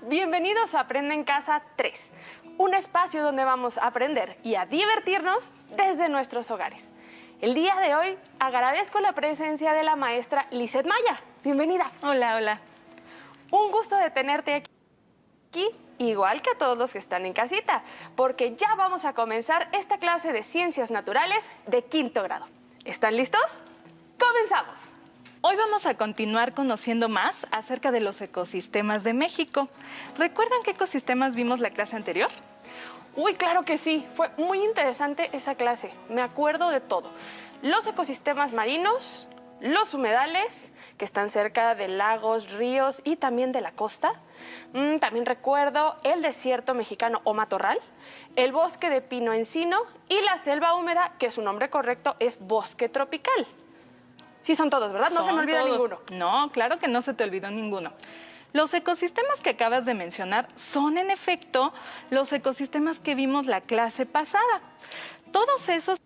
Bienvenidos a Aprende en Casa 3, un espacio donde vamos a aprender y a divertirnos desde nuestros hogares. El día de hoy agradezco la presencia de la maestra Lizeth Maya. Bienvenida. Hola, hola. Un gusto de tenerte aquí, igual que a todos los que están en casita, porque ya vamos a comenzar esta clase de Ciencias Naturales de quinto grado. ¿Están listos? ¡Comenzamos! Hoy vamos a continuar conociendo más acerca de los ecosistemas de México. ¿Recuerdan qué ecosistemas vimos la clase anterior? Uy, claro que sí. Fue muy interesante esa clase. Me acuerdo de todo. Los ecosistemas marinos, los humedales, que están cerca de lagos, ríos y también de la costa. También recuerdo el desierto mexicano o matorral, el bosque de pino-encino y la selva húmeda, que su nombre correcto es bosque tropical. Sí, son todos, ¿verdad? No se me olvida ninguno. No, claro que no se te olvidó ninguno. Los ecosistemas que acabas de mencionar son, en efecto, los ecosistemas que vimos la clase pasada. Todos esos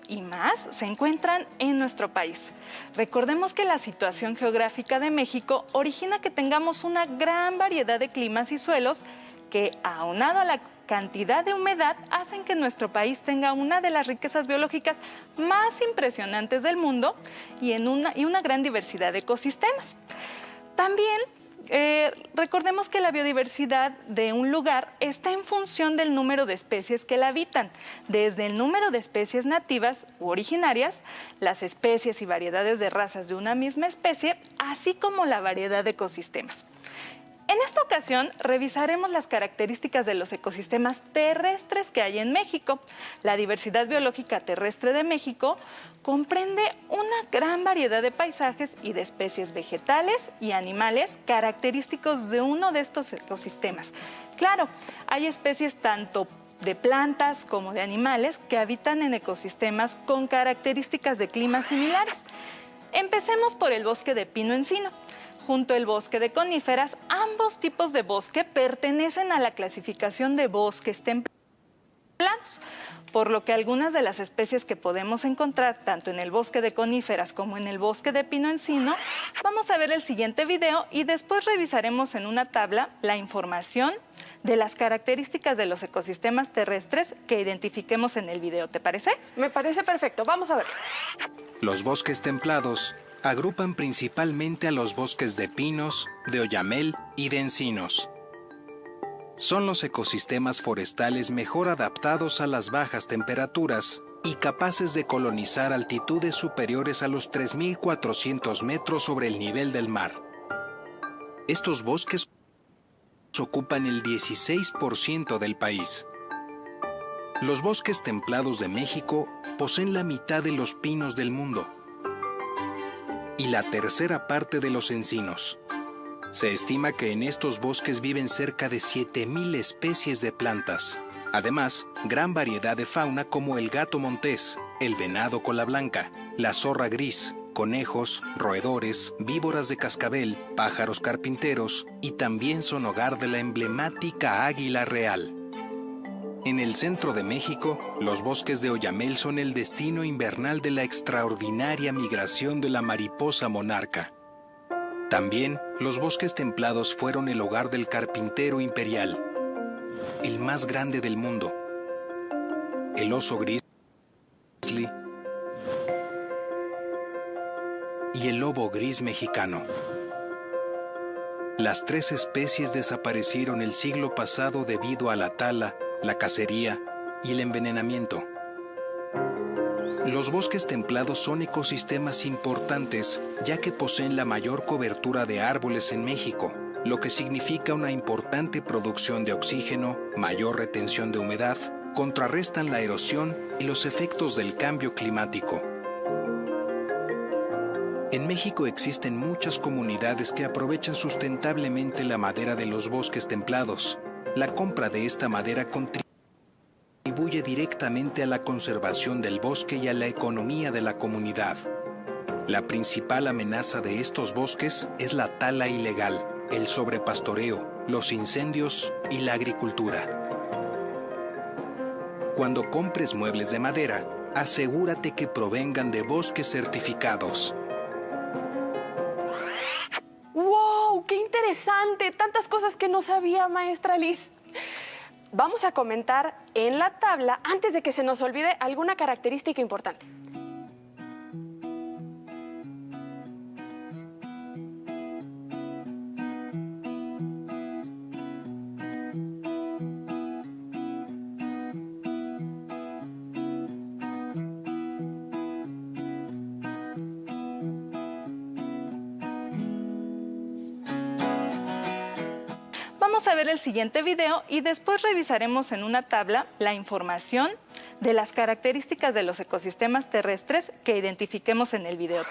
y más se encuentran en nuestro país. Recordemos que la situación geográfica de México origina que tengamos una gran variedad de climas y suelos que, aunado a la cantidad de humedad, hacen que nuestro país tenga una de las riquezas biológicas más impresionantes del mundo y una gran diversidad de ecosistemas. También recordemos que la biodiversidad de un lugar está en función del número de especies que la habitan, desde el número de especies nativas u originarias, las especies y variedades de razas de una misma especie, así como la variedad de ecosistemas. En esta ocasión revisaremos las características de los ecosistemas terrestres que hay en México. La diversidad biológica terrestre de México comprende una gran variedad de paisajes y de especies vegetales y animales característicos de uno de estos ecosistemas. Claro, hay especies tanto de plantas como de animales que habitan en ecosistemas con características de climas similares. Empecemos por el bosque de pino-encino. Junto al bosque de coníferas, ambos tipos de bosque pertenecen a la clasificación de bosques templados, por lo que algunas de las especies que podemos encontrar tanto en el bosque de coníferas como en el bosque de pino-encino, vamos a ver el siguiente video y después revisaremos en una tabla la información de las características de los ecosistemas terrestres que identifiquemos en el video. ¿Te parece? Me parece perfecto. Vamos a ver. Los bosques templados agrupan principalmente a los bosques de pinos, de oyamel y de encinos. Son los ecosistemas forestales mejor adaptados a las bajas temperaturas y capaces de colonizar altitudes superiores a los 3.400 metros sobre el nivel del mar. Estos bosques ocupan el 16% del país. Los bosques templados de México poseen la mitad de los pinos del mundo y la tercera parte de los encinos. Se estima que en estos bosques viven cerca de 7.000 especies de plantas. Además, gran variedad de fauna como el gato montés, el venado cola blanca, la zorra gris, conejos, roedores, víboras de cascabel, pájaros carpinteros y también son hogar de la emblemática águila real. En el centro de México, los bosques de oyamel son el destino invernal de la extraordinaria migración de la mariposa monarca. También, los bosques templados fueron el hogar del carpintero imperial, el más grande del mundo, el oso grizzly y el lobo gris mexicano. Las tres especies desaparecieron el siglo pasado debido a la tala, la cacería y el envenenamiento. Los bosques templados son ecosistemas importantes ya que poseen la mayor cobertura de árboles en México, lo que significa una importante producción de oxígeno, mayor retención de humedad, contrarrestan la erosión y los efectos del cambio climático. En México existen muchas comunidades que aprovechan sustentablemente la madera de los bosques templados. La compra de esta madera contribuye directamente a la conservación del bosque y a la economía de la comunidad. La principal amenaza de estos bosques es la tala ilegal, el sobrepastoreo, los incendios y la agricultura. Cuando compres muebles de madera, asegúrate que provengan de bosques certificados. ¡Wow! ¡Qué interesante! interesante! Tantas cosas que no sabía, maestra Liz. Vamos a comentar en la tabla, antes de que se nos olvide, alguna característica importante. Vamos a ver el siguiente video y después revisaremos en una tabla la información de las características de los ecosistemas terrestres que identifiquemos en el video.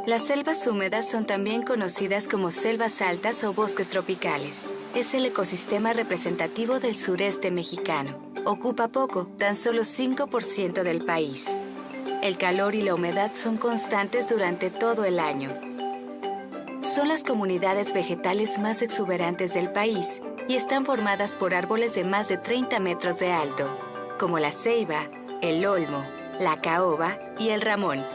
Las selvas húmedas son también conocidas como selvas altas o bosques tropicales. Es el ecosistema representativo del sureste mexicano. Ocupa poco, tan solo 5% del país. El calor y la humedad son constantes durante todo el año. Son las comunidades vegetales más exuberantes del país y están formadas por árboles de más de 30 metros de alto, como la ceiba, el olmo, la caoba y el ramón.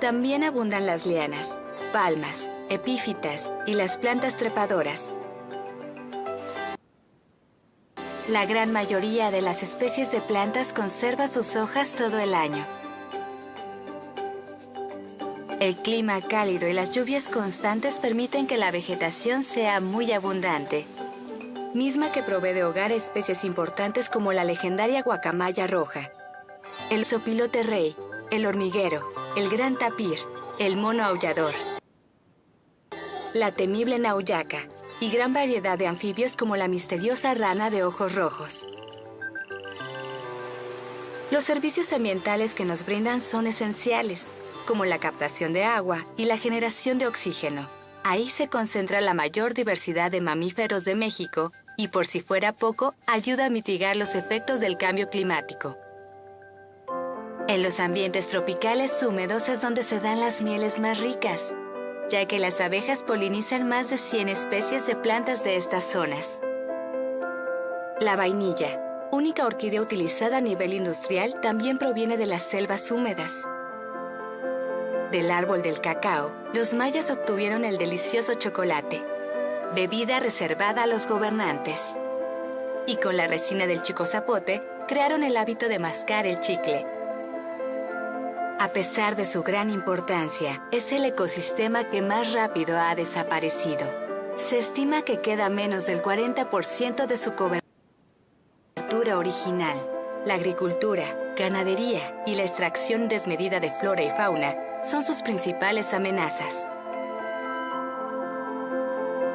También abundan las lianas, palmas, epífitas y las plantas trepadoras. La gran mayoría de las especies de plantas conserva sus hojas todo el año. El clima cálido y las lluvias constantes permiten que la vegetación sea muy abundante, misma que provee de hogar a especies importantes como la legendaria guacamaya roja, el zopilote rey, el hormiguero, el gran tapir, el mono aullador, la temible nauyaca y gran variedad de anfibios como la misteriosa rana de ojos rojos. Los servicios ambientales que nos brindan son esenciales, como la captación de agua y la generación de oxígeno. Ahí se concentra la mayor diversidad de mamíferos de México y, por si fuera poco, ayuda a mitigar los efectos del cambio climático. En los ambientes tropicales húmedos es donde se dan las mieles más ricas, ya que las abejas polinizan más de 100 especies de plantas de estas zonas. La vainilla, única orquídea utilizada a nivel industrial, también proviene de las selvas húmedas. Del árbol del cacao, los mayas obtuvieron el delicioso chocolate, bebida reservada a los gobernantes. Y con la resina del chicozapote, crearon el hábito de mascar el chicle. A pesar de su gran importancia, es el ecosistema que más rápido ha desaparecido. Se estima que queda menos del 40% de su cobertura original. La agricultura, ganadería y la extracción desmedida de flora y fauna son sus principales amenazas.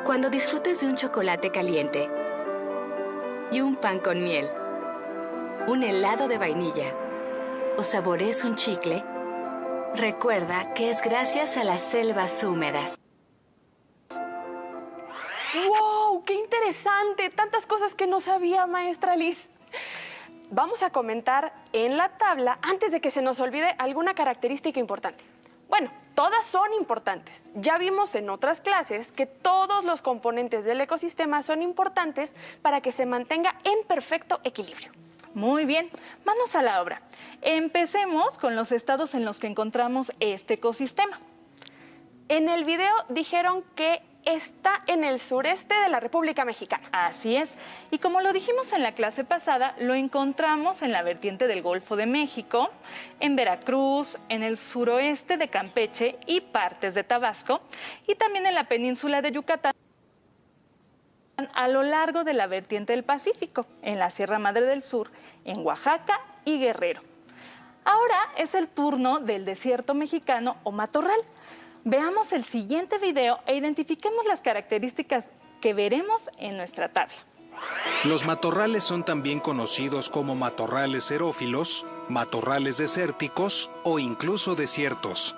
Cuando disfrutes de un chocolate caliente y un pan con miel, un helado de vainilla o saborees un chicle, recuerda que es gracias a las selvas húmedas. ¡Wow! ¡Qué interesante! Tantas cosas que no sabía, maestra Liz. Vamos a comentar en la tabla, antes de que se nos olvide, alguna característica importante. Bueno, todas son importantes. Ya vimos en otras clases que todos los componentes del ecosistema son importantes para que se mantenga en perfecto equilibrio. Muy bien, manos a la obra. Empecemos con los estados en los que encontramos este ecosistema. En el video dijeron que está en el sureste de la República Mexicana. Así es. Y como lo dijimos en la clase pasada, lo encontramos en la vertiente del Golfo de México, en Veracruz, en el suroeste de Campeche y partes de Tabasco, y también en la península de Yucatán, a lo largo de la vertiente del Pacífico, en la Sierra Madre del Sur, en Oaxaca y Guerrero. Ahora es el turno del desierto mexicano o matorral. Veamos el siguiente video e identifiquemos las características que veremos en nuestra tabla. Los matorrales son también conocidos como matorrales xerófilos, matorrales desérticos o incluso desiertos.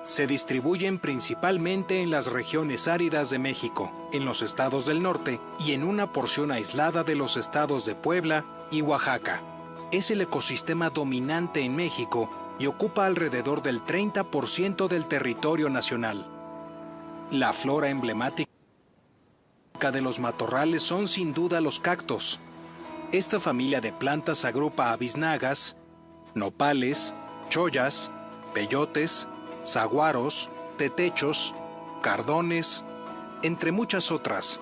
Se distribuyen principalmente en las regiones áridas de México, en los estados del norte y en una porción aislada de los estados de Puebla y Oaxaca. Es el ecosistema dominante en México y ocupa alrededor del 30% del territorio nacional. La flora emblemática de los matorrales son sin duda los cactos. Esta familia de plantas agrupa a biznagas, nopales, chollas, peyotes, saguaros, tetechos, cardones, entre muchas otras.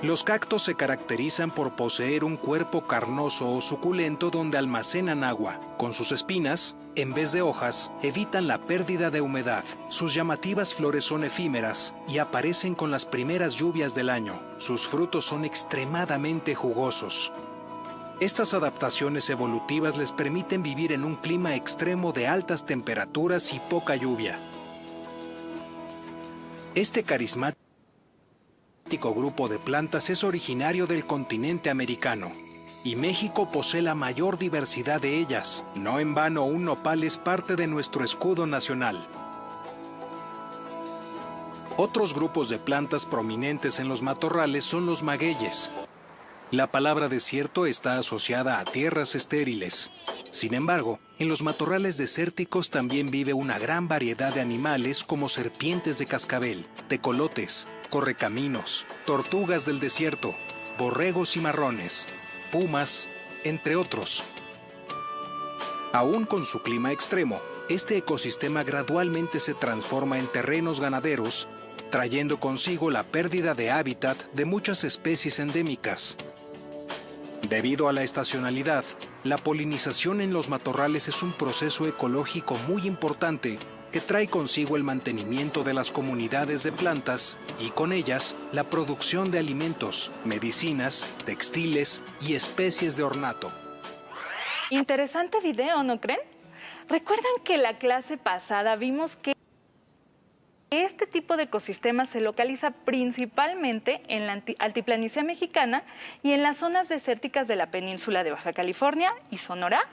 Los cactos se caracterizan por poseer un cuerpo carnoso o suculento donde almacenan agua. Con sus espinas, en vez de hojas, evitan la pérdida de humedad. Sus llamativas flores son efímeras y aparecen con las primeras lluvias del año. Sus frutos son extremadamente jugosos. Estas adaptaciones evolutivas les permiten vivir en un clima extremo de altas temperaturas y poca lluvia. Este carismático grupo de plantas es originario del continente americano, y México posee la mayor diversidad de ellas. No en vano, un nopal es parte de nuestro escudo nacional. Otros grupos de plantas prominentes en los matorrales son los magueyes. La palabra desierto está asociada a tierras estériles. Sin embargo, en los matorrales desérticos también vive una gran variedad de animales como serpientes de cascabel, tecolotes, correcaminos, tortugas del desierto, borregos cimarrones, pumas, entre otros. Aún con su clima extremo, este ecosistema gradualmente se transforma en terrenos ganaderos, trayendo consigo la pérdida de hábitat de muchas especies endémicas. Debido a la estacionalidad, la polinización en los matorrales es un proceso ecológico muy importante que trae consigo el mantenimiento de las comunidades de plantas y con ellas la producción de alimentos, medicinas, textiles y especies de ornato. Interesante video, ¿no creen? ¿Recuerdan que la clase pasada vimos que este tipo de ecosistema se localiza principalmente en la altiplanicie mexicana y en las zonas desérticas de la península de Baja California y Sonora?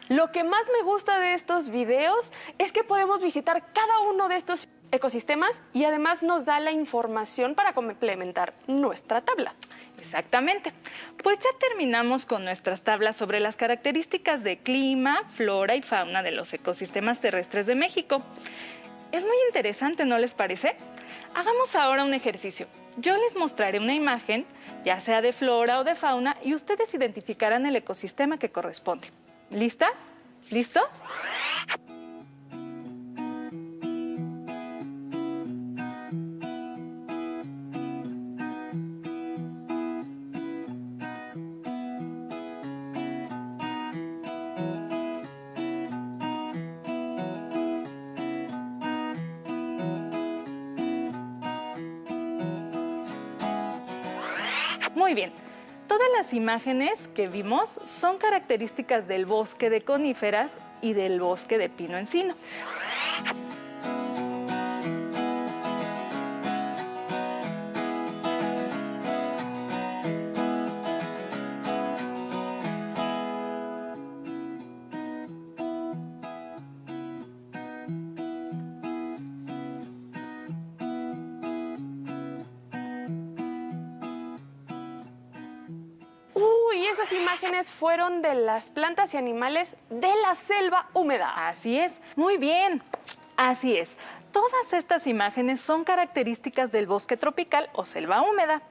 Lo que más me gusta de estos videos es que podemos visitar cada uno de estos ecosistemas y además nos da la información para complementar nuestra tabla. Exactamente. Pues ya terminamos con nuestras tablas sobre las características de clima, flora y fauna de los ecosistemas terrestres de México. Es muy interesante, ¿no les parece? Hagamos ahora un ejercicio. Yo les mostraré una imagen, ya sea de flora o de fauna, y ustedes identificarán el ecosistema que corresponde. ¿Listas? ¿Listos? Muy bien. Todas las imágenes que vimos son características del bosque de coníferas y del bosque de pino-encino. Esas imágenes fueron de las plantas y animales de la selva húmeda. Así es, muy bien, así es. Todas estas imágenes son características del bosque tropical o selva húmeda.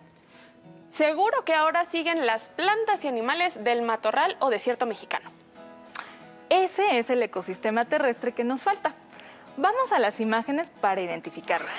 Seguro que ahora siguen las plantas y animales del matorral o desierto mexicano. Ese es el ecosistema terrestre que nos falta. Vamos a las imágenes para identificarlas.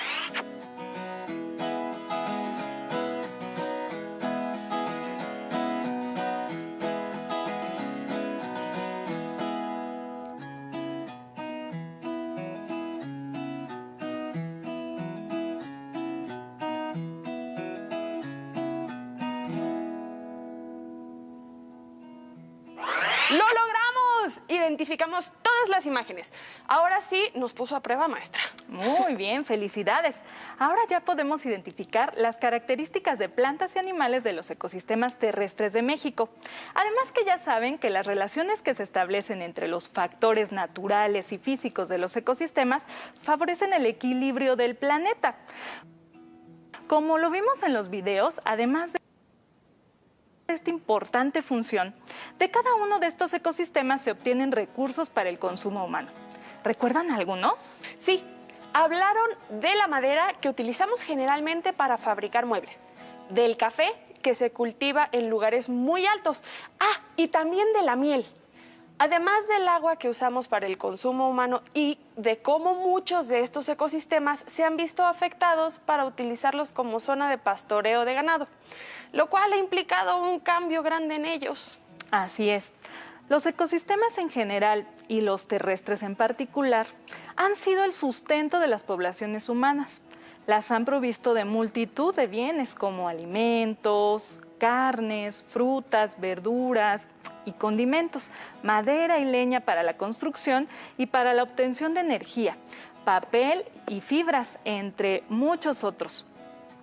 ¡Lo logramos! Identificamos todas las imágenes. Ahora sí nos puso a prueba, maestra. Muy bien, felicidades. Ahora ya podemos identificar las características de plantas y animales de los ecosistemas terrestres de México. Además que ya saben que las relaciones que se establecen entre los factores naturales y físicos de los ecosistemas favorecen el equilibrio del planeta. Como lo vimos en los videos, además de esta importante función, de cada uno de estos ecosistemas se obtienen recursos para el consumo humano. ¿Recuerdan algunos? Sí, hablaron de la madera que utilizamos generalmente para fabricar muebles, del café que se cultiva en lugares muy altos, y también de la miel. Además del agua que usamos para el consumo humano y de cómo muchos de estos ecosistemas se han visto afectados para utilizarlos como zona de pastoreo de ganado, lo cual ha implicado un cambio grande en ellos. Así es. Los ecosistemas en general y los terrestres en particular han sido el sustento de las poblaciones humanas. Las han provisto de multitud de bienes como alimentos, carnes, frutas, verduras y condimentos, madera y leña para la construcción y para la obtención de energía, papel y fibras, entre muchos otros.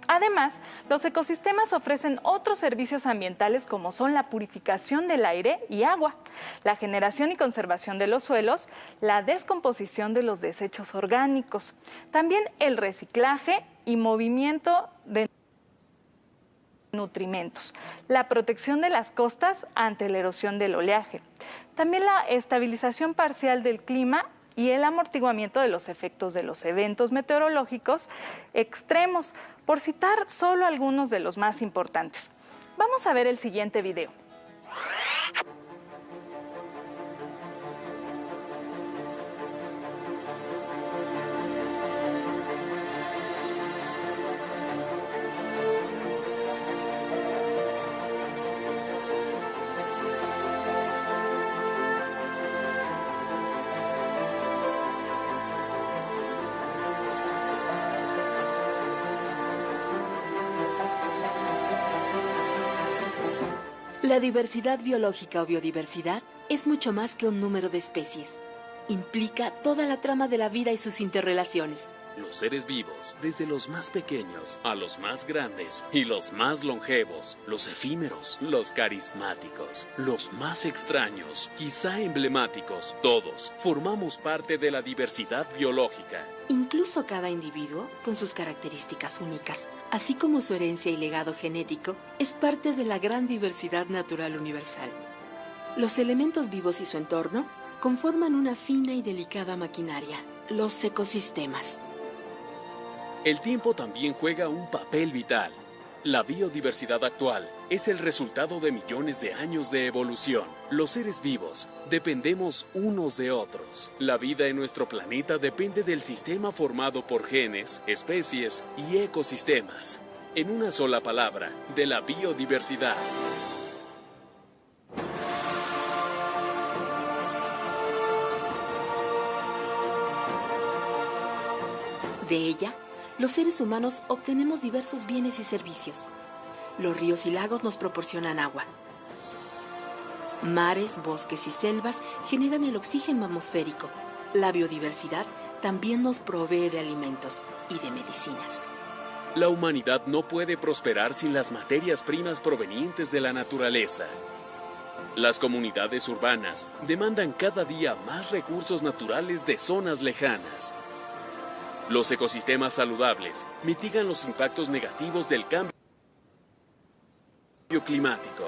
Además, los ecosistemas ofrecen otros servicios ambientales como son la purificación del aire y agua, la generación y conservación de los suelos, la descomposición de los desechos orgánicos, también el reciclaje y movimiento de nutrimentos, la protección de las costas ante la erosión del oleaje, también la estabilización parcial del clima y el amortiguamiento de los efectos de los eventos meteorológicos extremos, por citar solo algunos de los más importantes. Vamos a ver el siguiente video. La diversidad biológica o biodiversidad es mucho más que un número de especies. Implica toda la trama de la vida y sus interrelaciones. Los seres vivos, desde los más pequeños a los más grandes y los más longevos, los efímeros, los carismáticos, los más extraños, quizá emblemáticos, todos formamos parte de la diversidad biológica. Incluso cada individuo, con sus características únicas, así como su herencia y legado genético, es parte de la gran diversidad natural universal. Los elementos vivos y su entorno conforman una fina y delicada maquinaria, los ecosistemas. El tiempo también juega un papel vital. La biodiversidad actual es el resultado de millones de años de evolución. Los seres vivos dependemos unos de otros. La vida en nuestro planeta depende del sistema formado por genes, especies y ecosistemas. En una sola palabra, de la biodiversidad. De ella, los seres humanos obtenemos diversos bienes y servicios. Los ríos y lagos nos proporcionan agua. Mares, bosques y selvas generan el oxígeno atmosférico. La biodiversidad también nos provee de alimentos y de medicinas. La humanidad no puede prosperar sin las materias primas provenientes de la naturaleza. Las comunidades urbanas demandan cada día más recursos naturales de zonas lejanas. Los ecosistemas saludables mitigan los impactos negativos del cambio climático.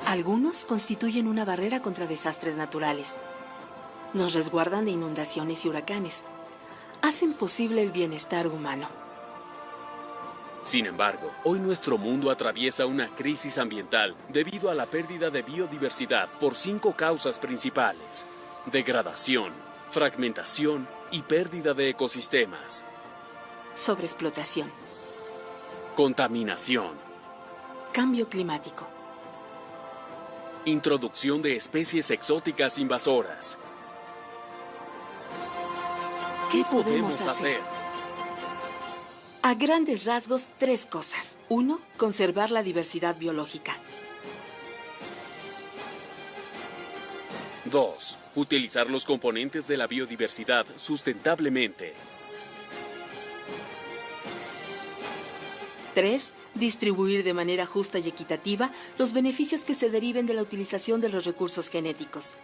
Algunos constituyen una barrera contra desastres naturales. Nos resguardan de inundaciones y huracanes. Hacen posible el bienestar humano. Sin embargo, hoy nuestro mundo atraviesa una crisis ambiental debido a la pérdida de biodiversidad por 5 causas principales: degradación, fragmentación y pérdida de ecosistemas. Sobreexplotación. Contaminación. Cambio climático. Introducción de especies exóticas invasoras. ¿Qué podemos hacer? A grandes rasgos, 3 cosas. 1. Conservar la diversidad biológica. 2. Utilizar los componentes de la biodiversidad sustentablemente. 3. Distribuir de manera justa y equitativa los beneficios que se deriven de la utilización de los recursos genéticos.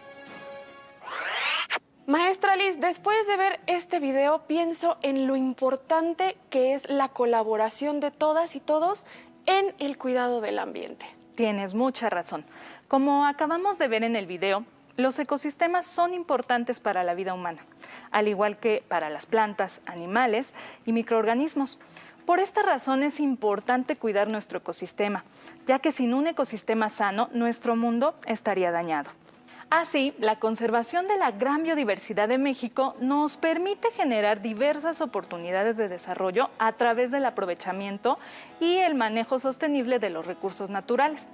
Maestra Liz, después de ver este video, pienso en lo importante que es la colaboración de todas y todos en el cuidado del ambiente. Tienes mucha razón. Como acabamos de ver en el video, los ecosistemas son importantes para la vida humana, al igual que para las plantas, animales y microorganismos. Por esta razón es importante cuidar nuestro ecosistema, ya que sin un ecosistema sano, nuestro mundo estaría dañado. Así, la conservación de la gran biodiversidad de México nos permite generar diversas oportunidades de desarrollo a través del aprovechamiento y el manejo sostenible de los recursos naturales.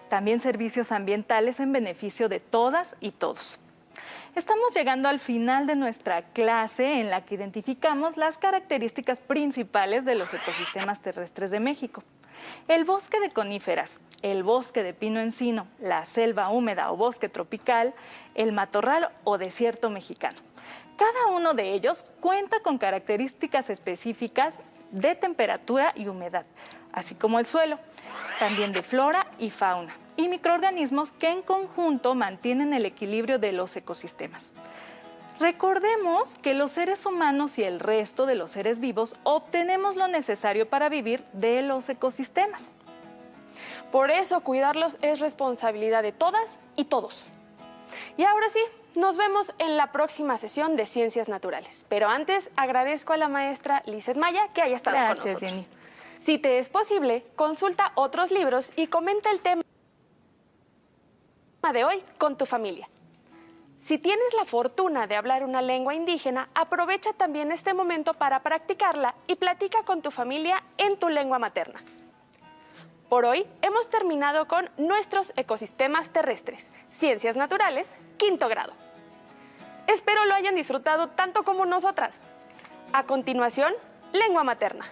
También servicios ambientales en beneficio de todas y todos. Estamos llegando al final de nuestra clase en la que identificamos las características principales de los ecosistemas terrestres de México. El bosque de coníferas, el bosque de pino-encino, la selva húmeda o bosque tropical, el matorral o desierto mexicano. Cada uno de ellos cuenta con características específicas de temperatura y humedad, así como el suelo, también de flora y fauna, y microorganismos que en conjunto mantienen el equilibrio de los ecosistemas. Recordemos que los seres humanos y el resto de los seres vivos obtenemos lo necesario para vivir de los ecosistemas. Por eso cuidarlos es responsabilidad de todas y todos. Y ahora sí, nos vemos en la próxima sesión de Ciencias Naturales. Pero antes agradezco a la maestra Lizeth Maya que haya estado con nosotros. Jenny. Si te es posible, consulta otros libros y comenta el tema de hoy con tu familia. Si tienes la fortuna de hablar una lengua indígena, aprovecha también este momento para practicarla y platica con tu familia en tu lengua materna. Por hoy hemos terminado con nuestros ecosistemas terrestres, Ciencias Naturales, 5º grado. Espero lo hayan disfrutado tanto como nosotras. A continuación, lengua materna.